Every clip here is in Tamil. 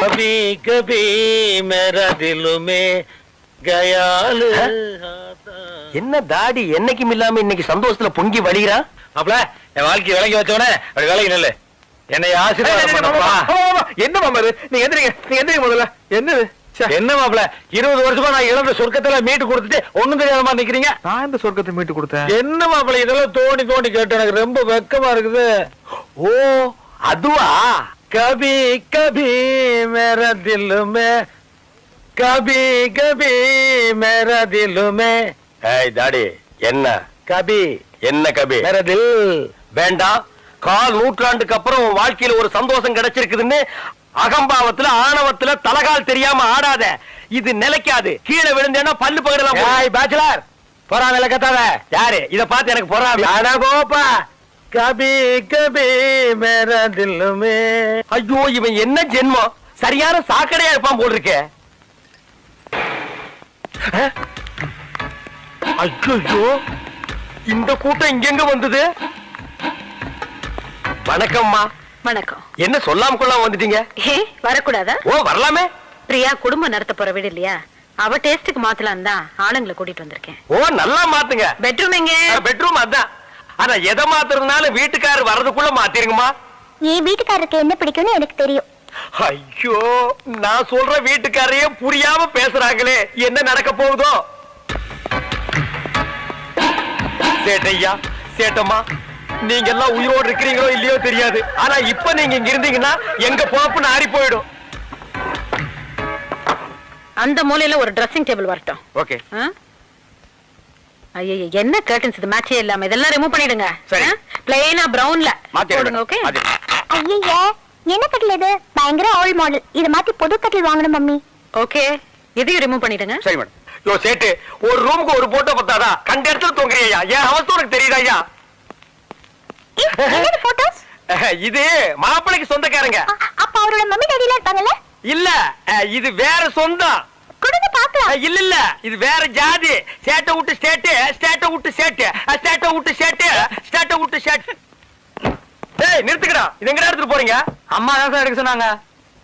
कभी कभी मेरा दिल में गयाल என்ன தாடி என்னைக்கும் இல்லாம இன்னைக்கு சந்தோஷத்துல பொங்கி வழிகிறா அப்பல என் வாழ்க்கை விளங்கி வச்சவனே அப்படி விலகி நில்லு என்னை ஆசீர்வாதம் என்ன மாமாரு நீங்க எந்திரிங்க முதல்ல என்னது என்ன மாப்பிள 20 வருஷமா நான் இழந்த சொர்க்கத்துல மீட்டு கொடுத்துட்டு ஒண்ணும் தெரியாத மாதிரி நிக்கிறீங்க நான் இந்த சொர்க்கத்தை மீட்டு கொடுத்தேன் என்ன மாப்பிள இதெல்லாம் தோண்டி கேட்டு எனக்கு ரொம்ப வெக்கமா இருக்குது ஓ அதுவா कभी कभी मेरा दिल में कभी कभी मेरा दिल में ஏய் தாடி என்ன कभी என்ன கபி मेरा दिल வேண்டாம் கால் நூற்றாண்டுக்கு அப்புறம் உன் வாழ்க்கையில ஒரு சந்தோஷம் கிடைச்சிருக்குதுன்னு அகம்பாவத்துல ஆணவத்துல தலகால் தெரியாம ஆடாத இது நிலைக்காது கீழே விழுந்தேன்னா பல்லு பகடலாம் ஏய் பேச்சுலர் பொறாம கத்தாத யாரு இத பார்த்து எனக்கு பொறாம அட கோப்பா कभी कभी मेरा दिल में ஐயோ இவன் என்ன ஜென்மம் சரியான சாக்கடையா இருப்பான் போல் இருக்கே ஐயோ இந்த கூட்டம் இங்கெங்க வந்தது வணக்கம்மா வணக்கம் என்ன சொல்லாம கொள்ளாம வந்துட்டீங்க வரக்கூடாதா ஓ வரலாமே பிரியா குடும்பம் நடத்த போற வீடு இல்லையா அவ டேஸ்டுக்கு மாத்தலாம் தான் ஆளுங்களை கூட்டிட்டு வந்திருக்கேன் ஓ நல்லா மாத்துங்க பெட்ரூம் எங்க பெட்ரூம் அதான் ஆனா எதை மாத்துறதுனால வீட்டுக்காரர் வர்றதுக்குள்ள மாத்திருங்கம்மா என் வீட்டுக்காரருக்கு என்ன பிடிக்கும்னு எனக்கு தெரியும் ஐயோ நான் சொல்ற வீட்டுக்காரையே புரியாம பேசுறாங்களே என்ன நடக்க போகுதோ சேட்டையா சேட்டம்மா நீங்க எல்லாம் உயிரோடு இருக்கிறீங்களோ இல்லையோ தெரியாது ஆனா இப்ப நீங்க இங்க இருந்தீங்கன்னா எங்க பொழப்புன்னு ஆறி போயிடும் அந்த மூலையில ஒரு ட்ரெஸ்ஸிங் டேபிள் வரட்டும் ஓகே ஐயோ என்ன கர்டன்ஸ் இது மேட்சே இல்லாம இதெல்லாம் ரிமூவ் பண்ணிடுங்க சரி பிளைனா பிரவுன்ல மாத்திடுங்க ஓகே ஐயே என்ன கட்டில் இது பயங்கர ஓல்ட் மாடல் இத மாத்தி புது கட்டில் வாங்கணும் மம்மி ஓகே இதையும் ரிமூவ் பண்ணிடுங்க சரி மேடம் யோ சேட்டு ஒரு ரூமுக்கு ஒரு போட்டோ பத்தாதா கண்ட இடத்துல தொங்குறியா என் அவஸ்தை உனக்கு தெரியுதா ஐயா என்னது போட்டோஸ் இது மாப்பிளைக்கு சொந்தக்காரங்க அப்ப அவரோட மம்மி டாடில இருப்பாங்கல இல்ல இது வேற சொந்தம் கொடுங்க பாக்கலாம் இல்ல இல்ல இது வேற ஜாதி சேட்டை விட்டு ஸ்டேட் ஸ்டேட்டை விட்டு சேட்டு ஸ்டேட்டை விட்டு சேட்டு ஸ்டேட்டை விட்டு சேட்டு டேய் நிறுத்துக்கடா இது எங்கடா எடுத்துட்டு போறீங்க அம்மா தான் சார் எடுக்க சொன்னாங்க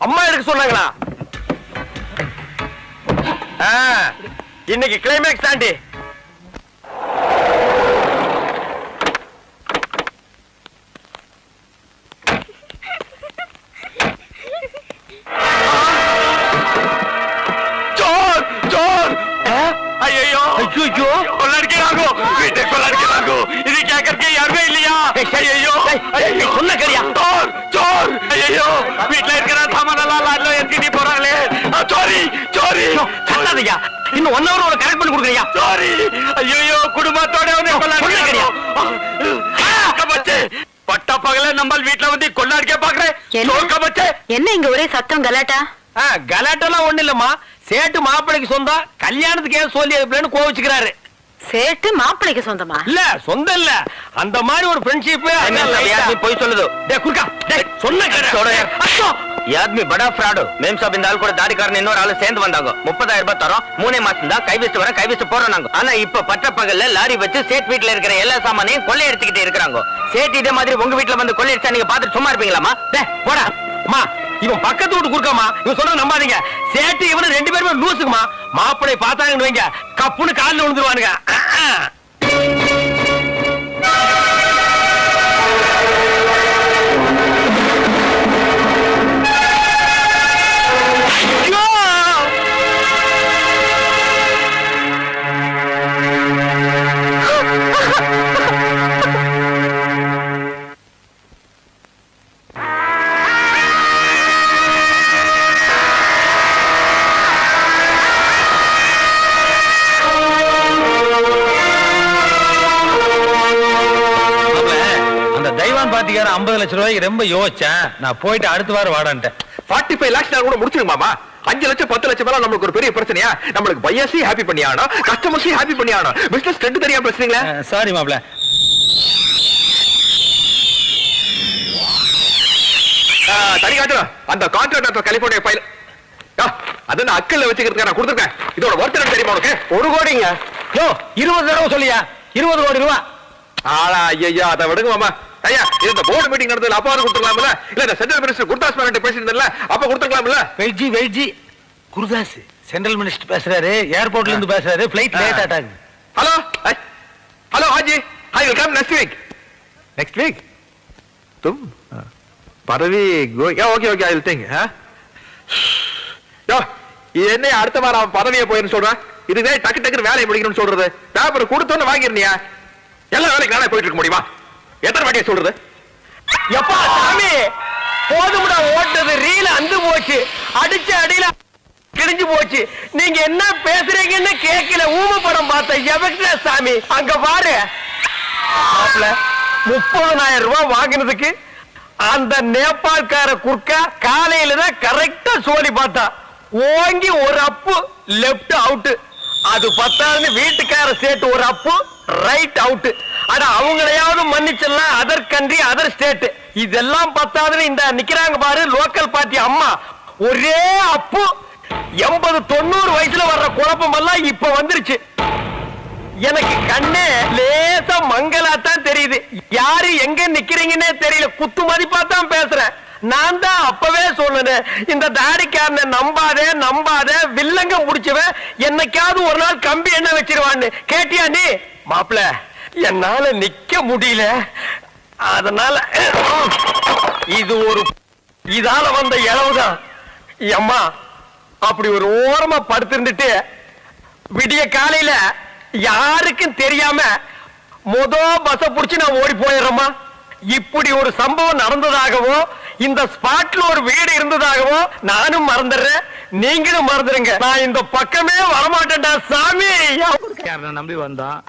அம்மா எடுக்க சொன்னாங்களா இன்னைக்கு கிளைமேக்ஸ் தாண்டி யாருமே இல்லையா சொன்ன கரியா சோர் ஐயோ வீட்டுல இருக்கிற சாமானெல்லாம் லாட்ல எடுத்துட்டு போறாங்களே சோரி சோரி கட்டாதையா இன்னும் 1 hour கரெக்ட் பண்ணி கொடுக்குறியா சோரி ஐயோ குடும்பத்தோட வந்து பட்ட பகல நம்ம வீட்டுல வந்து கொள்ளாடிக்க பாக்குறேன் என்ன இங்க ஒரே சத்தம் கலாட்டா கலாட்டெல்லாம் ஒண்ணு இல்லம்மா சேட்டு மாப்பிளைக்கு சொந்தம் கல்யாணத்துக்கு ஏன் சொல்லி கோவிச்சுக்கிறாரு சேட்டு மாப்பிளைக்கு சொந்தமா இல்ல சொந்தம் இல்ல அந்த மாதிரி ஒரு फ्रेंडशिप போய் சொல்லுது டேய் குர்கா டேய் சொன்ன கேளு ये आदमी बड़ा फ्रॉड मेम साहब இந்த ஆள் கூட தாடிக்காரன் இன்னொரு ஆளு சேர்ந்து வந்தாங்க 30000 ரூபாய் தரோம் 3 மாசம் தான் கைவிட்டு போறோம் நாங்க ஆனா இப்ப பட்ட பகல்ல லாரி வச்சு சேட் வீட்ல இருக்கிற எல்லா சாமானையும் கொள்ளை எடுத்துக்கிட்டு இருக்காங்க சேட் இதே மாதிரி உங்க வீட்ல வந்து கொள்ளை அடிச்சா நீங்க பாத்துட்டு சும்மா இருப்பீங்களாமா டேய் போடா அம்மா இவன் பக்கத்து வீட்டு குறுக்காமா இவன் சொல்றது நம்பாதீங்க சேட்டு இவனு 2 பேருமே லூசுக்குமா மாப்பிளை பார்த்தாங்கன்னு வைங்க கப்புன்னு காலில் விழுந்துருவானுங்க பாத்திக்கார 50 லட்சம் ரூபாய்க்கு ரொம்ப யோசிச்சேன் நான் போயிட்டு அடுத்த வாரம் வாடான்ட்டேன் 45 lakhs கூட முடிச்சிருங்க மாமா 5 லட்சம் 10 லட்சம் மேல நமக்கு ஒரு பெரிய பிரச்சனையா நம்மளுக்கு பையர்ஸையும் ஹாப்பி பண்ணி ஆகணும் கஸ்டமர்ஸையும் ஹாப்பி பண்ணி ஆகணும் பிசினஸ் ரெண்டு தெரியாம பேசுறீங்களா சாரி மாப்ள தனி காட்டுறோம் அந்த கான்ட்ராக்டர் கலிபோர்னியா ஃபைல் அத நான் அக்கல்ல வச்சுக்கிறதுக்கு நான் கொடுத்துருக்கேன் இதோட ஒர்த் தெரியுமா உனக்கு 1 கோடிங்க யோ 20 தடவை சொல்லியா 20 கோடி ரூபாய் ஆளா ஐயா அதை விடுங்க மாமா ஐயா இந்த போர்டு மீட்டிங் நடந்ததுல அப்பா கொடுத்துக்கலாம்ல? இல்ல இந்த சென்ட்ரல் மினிஸ்டர் குர்தாஸ் மேனன் பேசியிருந்தல அப்ப கொடுத்துக்கலாம்ல? வெயிட்ஜி குருதாஸ் சென்ட்ரல் மினிஸ்டர் பேசுறாரு, ஏர்போர்ட்ல இருந்து பேசுறாரு, flight late ஆட்டாங்க. Hello hello Haji I will come next week तुम பதவி okay okay I will think. யோ என்ன அடுத்த வாரம் பதவியை போயின்னு சொல்றேன். இதுவே டக்கு டக்குன்னு வேலையை முடிக்கணும்னு சொல்றது. பேப்பர் கொடுத்தோன்னு வாங்கிருந்தியா? எல்லா வேலைக்கு நானே போயிட்டு இருக்க முடியுமா? எத்தனை வாட்டியை சொல்றது? எப்பா சாமி போதும்டா ஓட்டது ரீல அந்து போச்சு, அடிச்ச அடியில கிழிஞ்சு போச்சு. நீங்க என்ன பேசுறீங்கன்னு கேட்கல. ஊம படம் பார்த்த எவக்டா சாமி அங்க பாரு. 30,000 ரூபாய் வாங்கினதுக்கு அந்த நேபாள்கார குர்க்கா காலையில தான் கரெக்டா சோலி பார்த்தா ஓங்கி ஒரு அப்பு லெப்ட் அவுட். அது பத்தாதுன்னு வீட்டுக்கார சேர்த்து ஒரு அப்பு ரைட் அவுட். ஆனா அவங்களையாவது மன்னிச்சிடலாம், அதர் கண்ட்ரி அதர் ஸ்டேட். இதெல்லாம் பத்தாதுன்னு இந்த நிக்கிறாங்க பாரு லோக்கல் பார்ட்டி அம்மா, ஒரே அப்பு 80-90 வயசுல வர்ற குழப்பம் எல்லாம் இப்ப வந்துருச்சு. எனக்கு கண்ணே லேசா மங்கலாத்தான் தெரியுது. யாரு எங்க நிக்கிறீங்கன்னே தெரியல. குத்து மதிப்பா தான் பேசுறேன். நான் தான் அப்பவே சொன்னேன், இந்த தாடிக்காரனை நம்பாதே வில்லங்க முடிச்சவன் என்னைக்காவது ஒரு நாள் கம்பி என்ன வச்சிருவான்னு. கேட்டியா நீ? மாப்பிள என்னால நிக்க முடியல, அதனால இது ஒரு இதால வந்த இளவுதான். அம்மா அப்படி ஒரு ஓரமா படுத்திருந்துட்டு விடிய காலையில யாருக்கும் தெரியாம பஸ் புடிச்சு நான் ஓடி போயிடுறேம்மா. இப்படி ஒரு சம்பவம் நடந்ததாகவோ இந்த ஸ்பாட்ல ஒரு வீடு இருந்ததாகவோ நானும் மறந்துடுறேன், நீங்களும் மறந்துடுங்க. நான் இந்த பக்கமே வரமாட்டேன்டா சாமி. நம்பி வந்தான்,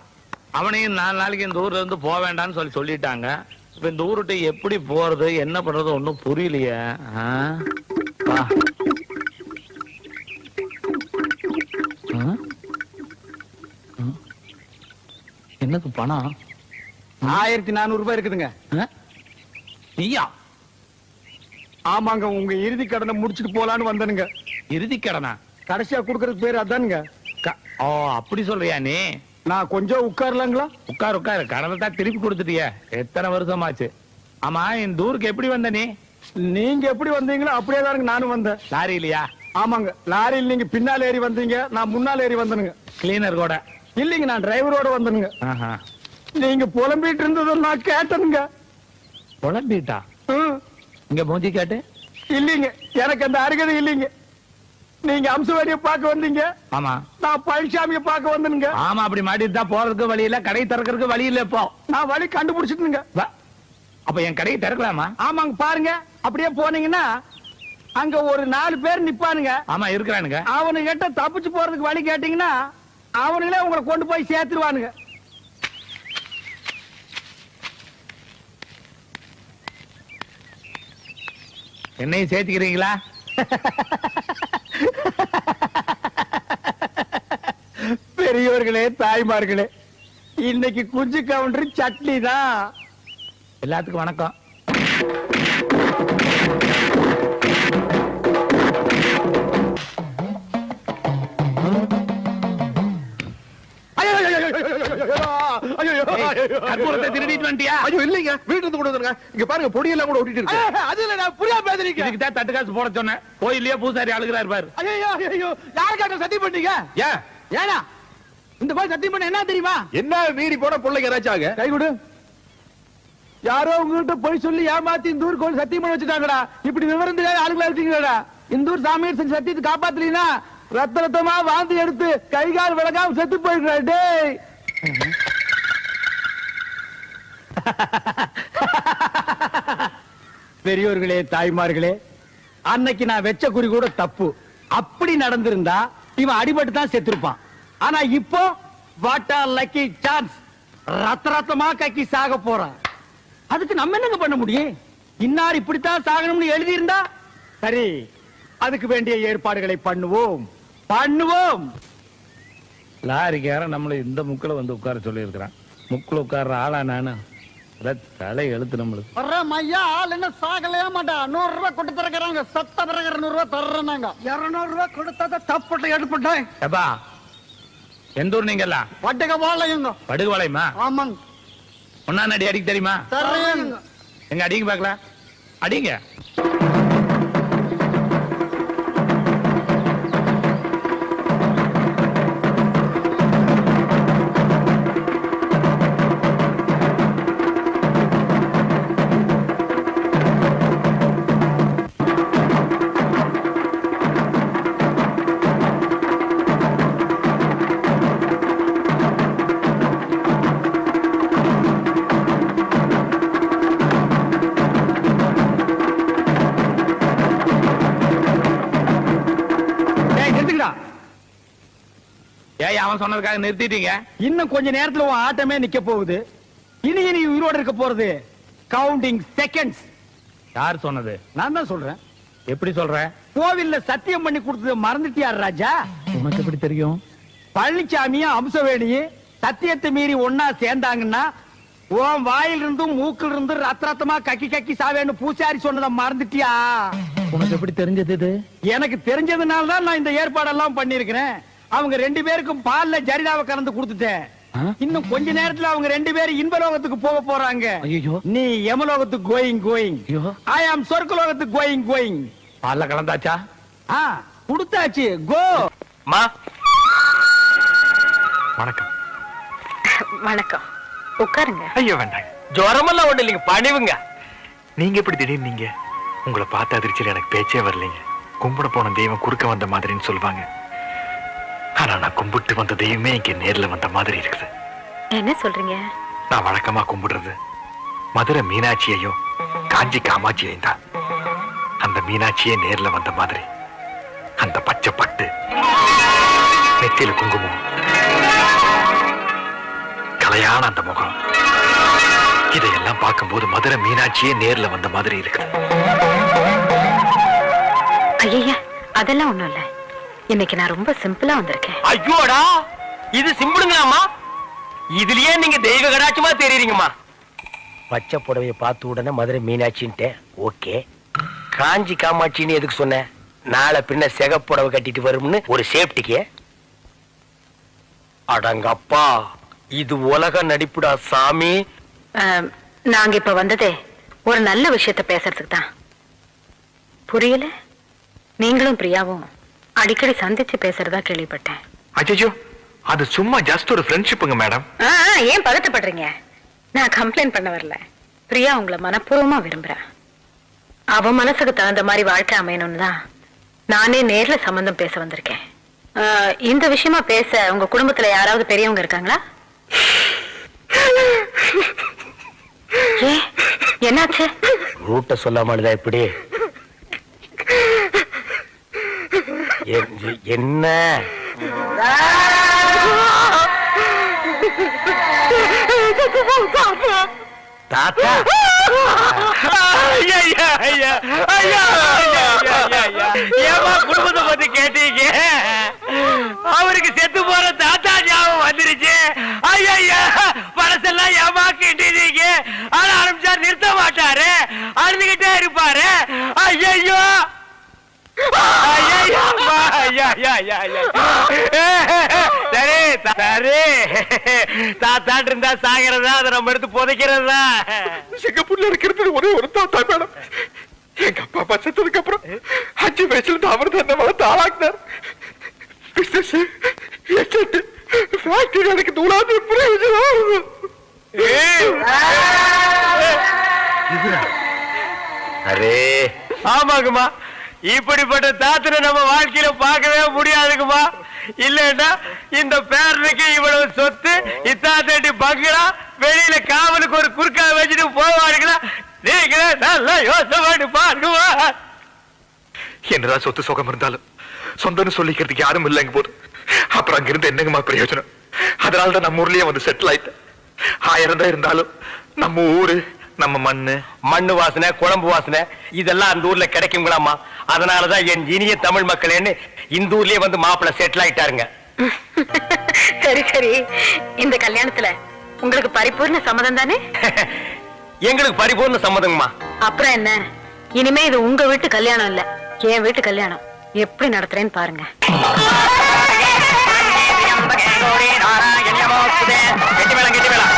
அவனையும் 4 நாளைக்கு இந்த ஊர்ல இருந்து போக வேண்டாம்னு சொல்லிட்டாங்க. இப்ப இந்த ஊருட்டு எப்படி போறது என்ன பண்றது ஒன்னும் புரியலையே. என்னது பணம்? 1400 ரூபாய் இருக்குதுங்க. நீயா? ஆமாங்க, உங்க இறுதி கடனை முடிச்சிட்டு போலான்னு வந்தனுங்க. இறுதி கடனா? கடைசியா குடுக்கறதுக்கு பேரு அதானுங்க. ஓ அப்படி சொல்றியா நீ? நான் கொஞ்சம் உட்காரலாங்களா? உட்காரு கடனை தான் திருப்பி கொடுத்துட்டிய. எத்தனை வருஷமாச்சு? ஆமா இந்த ஊருக்கு எப்படி வந்த நீ? நீங்க எப்படி வந்தீங்களோ அப்படியே தானுங்க நானும் வந்தேன். லாரி இல்லையா? ஆமாங்க, லாரியில் நீங்க பின்னால் ஏறி வந்தீங்க, நான் முன்னால் ஏறி வந்தனுங்க. கிளீனர் கூட இல்லைங்க, நான் டிரைவரோட வந்தனுங்க. நீங்க புலம்பிட்டு இருந்ததை நான் கேட்டனுங்க. புலம்பிட்டா? இங்க மூஞ்சி கேட்டு? இல்லீங்க, எனக்கு அந்த அருகதை இல்லீங்க. நீங்க அம்சவாடிய பார்க்க வந்தீங்க, ஆமா. நான் பழனிசாமிய பார்க்க வந்தனுங்க. ஆமா, அப்படி மாட்டிட்டு தான் போறதுக்கு வழி இல்ல, கடை திறக்கிறதுக்கு வழி இல்ல. இப்போ நான் வழி கண்டுபிடிச்சிட்டுங்க. அப்ப என் கடையை திறக்கலாமா? ஆமாங்க, பாருங்க அப்படியே போனீங்கன்னா அங்க ஒரு 4 பேர் நிப்பானுங்க. ஆமா இருக்கிறானுங்க. அவனு கிட்ட தப்பிச்சு போறதுக்கு வழி கேட்டீங்கன்னா அவனுங்களே உங்களை கொண்டு போய் சேர்த்துருவானுங்க. என்னையும் சேர்த்துக்கிறீங்களா? பெரியவர்களே தாய்மார்களே, இன்னைக்கு குஞ்சு கவுண்டர் சட்னி தான். எல்லாத்துக்கும் வணக்கம். கற்பூரத்தை திருடிட்டு வந்துட்டியா? ஐயோ இல்லைங்க, வீட்டுல இருந்து கொண்டு வந்துருங்க. இங்க பாருங்க பொடியெல்லாம் கூட ஒட்டிட்டு இருக்கு. அது இல்ல, நான் புரியா பேசுறீங்க. இதுக்கு தான் தட்டு காசு போட சொன்னேன். கோயிலே பூசாரி அழுகிறாரு பாரு. ஐயோ யாருக்காக சத்தியம் பண்ணீங்க? ஏனா இந்த மாதிரி சத்தியம் பண்ண என்ன தெரியுமா? என்ன மீறி போட பிள்ளைங்க ஏதாச்சாங்க? கை கொடு. யாரோ உங்ககிட்ட போய் சொல்லி ஏமாத்தி இந்த ஊர் கோயில் சத்தியம் பண்ண வச்சுட்டாங்கடா. இப்படி விவரம் தெரியாத ஆளுங்களா இருக்கீங்கடா. இந்த ஊர் சாமியார் செஞ்ச சத்தியத்தை காப்பாத்தலீனா ரத்தமா வாந்தி எடுத்து கை கால் விளக்காம செத்து போயிருக்கா. டேய் பெரியோர்களே தாய்மார்களே, அன்னைக்கு நான் வெச்ச குறி கூட தப்பு. அப்படி நடந்திருந்தா இவன் அடிபட்டு தான் செத்துருப்பான். ஆனா இப்போ வாட் ஆர் லக்கி சான்ஸ், ரத்தமா கக்கி சாக போறான். அதுக்கு நம்ம என்னங்க பண்ண முடியும்? இன்னார் இப்படித்தான் சாகணும்னு எழுதி இருந்தா சரி, அதுக்கு வேண்டிய ஏற்பாடுகளை பண்ணுவோம். லாரிக்காரன் நம்மள இந்த முக்குல வந்து உட்கார சொல்லி இருக்கிறான். முக்குல உட்கார்ற ஆளா நானு? தலை எழுத்து நம்மளுக்கு வர்ற மையா ஆள் என்ன சாகலையா மாட்டா. 100 ரூபாய் கொடுத்து தரக்குறாங்க. சத்த பிறகு 200 ரூபாய் தர்றாங்க. 200 ரூபாய் கொடுத்தா தப்புட்ட எடுப்பட்டேன். எந்த ஊர் நீங்க எல்லாம்? பட்டுக்க வாழையுங்க. படுகுவாளையமா? ஆமாங்க. ஒன்னா அடி அடிக்க தெரியுமா? எங்க அடிங்க பாக்கலாம், அடிங்க. அவன் சொன்னதுக்காக நிறுத்திட்டீங்க. இன்னும் கொஞ்ச நேரத்துல உன் ஆட்டமே நிக்க போகுது. இனி நீ உயிரோட இருக்க போறது கவுண்டிங் செகண்ட்ஸ். யார் சொன்னது? நான் தான் சொல்றேன். எப்படி சொல்ற? கோவில்ல சத்தியம் பண்ணி கொடுத்தது மறந்துட்டியார் ராஜா? உனக்கு எப்படி தெரியும்? பழனிசாமியும் அம்சவேணியும் சத்தியத்தை மீறி ஒன்னா சேர்ந்தாங்கன்னா உன் வாயில் இருந்தும் மூக்கில் இருந்து ரத்த ரத்தமா கக்கி கக்கி சாவேன்னு பூசாரி சொன்னதை மறந்துட்டியா? உனக்கு எப்படி தெரிஞ்சது? இது எனக்கு தெரிஞ்சதுனால தான் நான் இந்த ஏற்பாடெல்லாம் பண்ணிருக்கிறேன். அவங்க 2 பேருக்கும் பால்ல ஜரிதாவை கலந்து கொடுத்துட்டேன். இன்னும் கொஞ்ச நேரத்துல அவங்க 2 பேரும் இன்பலோகத்துக்கு போக போறாங்க. நீ யமலோகத்துக்கு கோயிங். ஐ ஆம் சொர்க்கலோகத்துக்கு கோயிங். பால்ல கலந்தாச்சா? கொடுத்தாச்சு. கோ. மா வணக்கம். வணக்கம். உட்காருங்க. ஐயோ வேண்டாங்க. ஜுரமெல்லாம் ஒண்ணு இல்லைங்க, பணிவுங்க. நீங்க எப்படி திடீர்னு நீங்க? உங்களை பார்த்த அதிர்ச்சியில் எனக்கு பேச்சே வரலைங்க. கும்பிட போன தெய்வம் குறுக்க வந்த மாதிரின்னு சொல்லுவாங்க. ஆனா நான் கும்பிட்டு வந்த தெய்வமே இங்க நேர்ல வந்த மாதிரி இருக்குது. என்ன சொல்றீங்க? நான் வழக்கமா கும்பிடுறது மதுரை மீனாட்சியையும் காஞ்சி காமாட்சியையும் தான். அந்த மீனாட்சியே நேர்ல வந்த மாதிரி அந்த பச்சை பட்டு, நெத்தியில குங்குமம், கலையான அந்த முகம், இதையெல்லாம் பார்க்கும்போது மதுரை மீனாட்சியே நேர்ல வந்த மாதிரி இருக்கு. ஐயா, அதெல்லாம் ஒண்ணும் இல்ல. இன்னைக்கு நான் ரொம்ப சிம்பிளா வந்திருக்கேன். ஐயோடா, இது சிம்பிளுங்களாமா? இதுலயே நீங்க தெய்வ கடாட்சமா தெரியுறீங்கம்மா. பச்சை புடவைய பார்த்த உடனே மதுரை மீனாட்சின்ட்டு ஓகே. காஞ்சி காமாட்சின்னு எதுக்கு சொன்ன? நாளை பின்ன சிகப்புடவை கட்டிட்டு வரும்னு ஒரு சேஃப்டிக்கு. அடங்கப்பா, இது உலக நடிப்புடா சாமி. நாங்க இப்ப வந்ததே ஒரு நல்ல விஷயத்த பேசுறதுக்கு தான். புரியல? நீங்களும் பிரியாவும் அடிக்கடி சந்திச்சு பேசுறதா கேள்விப்பட்டேன். அச்சோ, அது சும்மா ஜஸ்ட் ஒரு ஃப்ரெண்ட்ஷிப்புங்க மேடம். ஏன் பதட்டப்படுறீங்க? நான் கம்ப்ளைண்ட் பண்ண வரல. பிரியா உங்களை மனப்பூர்வமா விரும்புறா. அவ மனசுக்கு தகுந்த மாதிரி வாழ்க்கை அமையணும்னு தான் நானே நேர்ல சம்பந்தம் பேச வந்திருக்கேன். இந்த விஷயமா பேச உங்க குடும்பத்துல யாராவது பெரியவங்க இருக்காங்களா? என்னாச்சு? ரூட்ட சொல்லாமதான் எப்படி? என்ன தாத்தா? குடும்பத்தை பத்தி கேட்டீங்க, அவருக்கு செத்து போற தாத்தா ஞாபகம் வந்துருச்சு. ஐயா, பழசெல்லாம் ஏமா கேட்டீங்க. ஆனா ஆரம்பிச்சா நிறுத்த மாட்டாரு, அழுதுகிட்டே இருப்பாரு. ஐயோ சரி சரி, தாத்தாட்டு இருந்தா சாகிறதா, அதை நம்ம எடுத்து புதைக்கிறதா? சிங்கப்பூர்ல இருக்கிறது ஒரே ஒரு தாத்தா மேடம். எங்க அப்பா அப்பா செத்ததுக்கு அப்புறம் 5 வயசுல இருந்து அவர் தான் வளர்த்து ஆளாக்குனார். பிசினஸ், எஸ்டேட், ஃபேக்டரி எனக்கு தூளாது பிரயோஜனம். அரே ஆமாக்குமா, இப்படிப்பட்ட தாத்தனை நம்ம வாழ்க்கையில பார்க்கவே முடியாதுக்குமா. இல்லன்னா இந்த பேரனுக்கு இவ்வளவு சொத்து, இத்தாத்தி பங்களா, வெளியில காவலுக்கு ஒரு குறுக்கா வச்சுட்டு போவாருங்களா? நீங்களே நல்லா யோசனை பண்ணி பாருங்கம்மா. என்னதான் சொத்து சுகம் இருந்தாலும் சொந்தம்னு சொல்லிக்கிறதுக்கு யாரும் இல்லைங்க போது அப்புறம் அங்கிருந்து என்னங்கம்மா பிரயோஜனம்? அதனாலதான் நம்ம ஊர்லயே வந்து செட்டில் ஆயிட்டேன். 1000 தான் இருந்தாலும் நம்ம ஊரு, நம்ம மண்ணு வாசனை, குழம்பு வாசனை இதெல்லாம் அந்த ஊர்ல கிடைக்குங்களாமா. அதனாலதான் என் இனிய தமிழ் மக்களேன்னு இந்த ஊர்லயே வந்து மாப்பிள்ளை செட்டில் ஆயிட்டாருங்க. சரி சரி, இந்த கல்யாணத்துல உங்களுக்கு பரிபூர்ண சம்மதம் தானே? எங்களுக்கு பரிபூர்ண சம்மதங்கம்மா. அப்புறம் என்ன, இனிமே இது உங்க வீட்டு கல்யாணம் இல்ல, என் வீட்டு கல்யாணம். எப்படி நடத்துறேன்னு பாருங்க. கெட்டி மேளம்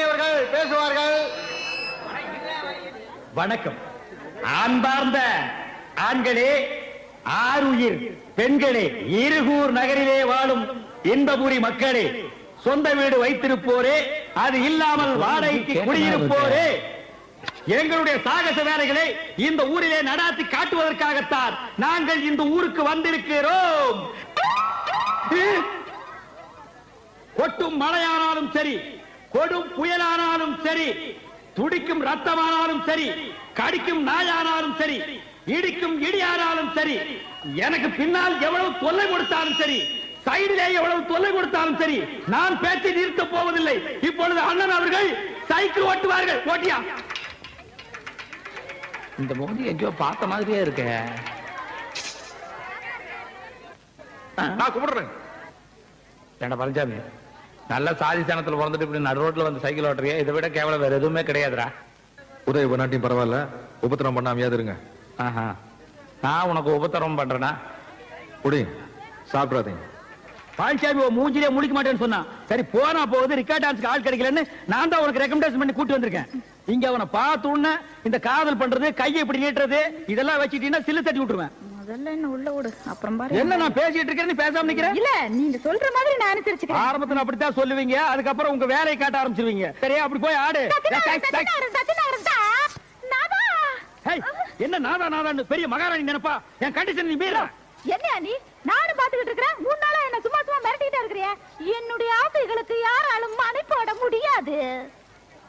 அவர்கள் பேசுவார்கள். வணக்கம். அன்பார்ந்த ஆண்களே, ஆருயிர் பெண்களே, இருகூர் நகரிலே வாழும் இன்பபுரி மக்களே, சொந்த வீடு வைத்திருப்போரே, அது இல்லாமல் வாடகைக்கு குடியிருப்போரே, எங்களுடைய சாகச வேலைகளை இந்த ஊரிலே நடாத்தி காட்டுவதற்காகத்தான் நாங்கள் இந்த ஊருக்கு வந்திருக்கிறோம். கொட்டும் மழையானாலும் சரி, கொடும் புயலானாலும் சரி, துடிக்கும் ரத்தமானாலும் சரி, கடிக்கும் நாயானாலும் சரி, இடிக்கும் இடியானாலும் சரி, எனக்கு பின்னால் எவ்வளவு தொல்லை கொடுத்தாலும் சரி, சைடிலே எவ்வளவு தொல்லை கொடுத்தாலும் சரி, நான் பேச்சை நிறுத்த போவதில்லை. இப்பொழுது அண்ணன் அவர்கள் சைக்கிள் ஓட்டுவார்கள். ஓட்டியா? இந்த மோதி எங்கேயோ பார்த்த மாதிரியே இருக்க. நான் கும்பிடுறேன். ஏண்டா பழனிசாமி, நல்ல சாதி சனத்துல பிறந்துட்டு இப்படி நடு ரோட்ல வந்து சைக்கிள் ஓட்டுறியா? இதை விட கேவலம் வேற எதுவுமே கிடையாதுடா. உதவி பண்ணாட்டியும் பரவாயில்ல, உபத்திரம் பண்ணாமையாவது இருங்க. ஆஹா, நான் உனக்கு உபத்திரம் பண்றேனா? குடி, சாப்பிடாதீங்க. பழனிசாமி மூஞ்சிலே முடிக்க மாட்டேன்னு சொன்னான். சரி போனா போகுது, ரிக்கார்ட் டான்ஸ்க்கு ஆள் கிடைக்கலன்னு நான் தான் உனக்கு ரெக்கமெண்டேஷன் பண்ணி கூட்டி வந்திருக்கேன். இங்க அவனை பார்த்த உடனே இந்த காதல் பண்றது, கையை இப்படி நீட்டுறது, இதெல்லாம் வச்சுட்டீங்கன்னா சில்லு தட்டி விட்டுருவேன். முதல்ல என்ன உள்ள விடு, அப்புறம் பாரு. என்ன நான் பேசிட்டு இருக்கேன், நீ பேசாம நிக்கிறேன்? இல்ல, நீங்க சொல்ற மாதிரி நான் அனுசரிச்சுக்கிறேன். ஆரம்பத்துல அப்படித்தான் சொல்லுவீங்க, அதுக்கப்புறம் உங்க வேலையை காட்ட ஆரம்பிச்சிருவீங்க. சரியா? அப்படி போய் ஆடு. என்ன நாதா நாதான்னு பெரிய மகாராணி நினைப்பா? என் கண்டிஷன் நீ மீற. என்ன நீ? நானும் பாத்துக்கிட்டு இருக்கிறேன். 3 நாளா என்ன சும்மா சும்மா மிரட்டிக்கிட்டே இருக்கிறியா? என்னுடைய ஆசைகளுக்கு யாராலும் அணை போட முடியாது.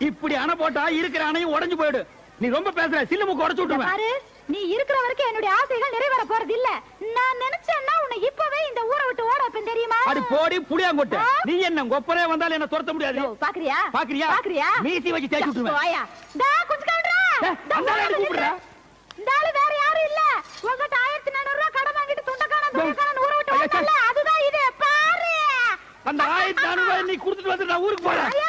இப்படி அணை போட்டா இருக்கிற அணையும் உடைஞ்சு போயிடு. நீ ரொம்ப பேசுற, சில்லு மூக்கு உடைச்சு விட்டுருவேன். பாரு, நீ இருக்கிற வரைக்கும் என்னுடைய ஆசைகள் நிறைவேற போறது இல்ல. நான் நினைச்சேன்னா உன்னை இப்பவே இந்த ஊரை விட்டு ஓட வைப்பேன், தெரியுமா? அடி போடி புளியாங்கொட்டை. நீ என்ன கொப்பரே வந்தாலும் என்ன துரத்த முடியாது. பாக்குறியா? பாக்குறியா? பாக்குறியா? மீசி வச்சு தேய்ச்சு விட்டுருவேன். வாயா. டா கொஞ்சம் கவுண்டரா. அந்த ஆளு கூப்பிடுறா. இந்த ஆளு வேற யாரும் இல்ல. உங்ககிட்ட 1400 ரூபாய் கடன் வாங்கிட்டு துண்டக்காரன் ஊரை விட்டு ஓடல. அதுதான் இது. பாரு. அந்த 1400 ரூபாய் நீ கொடுத்துட்டு வந்து நான் ஊருக்கு போறேன்.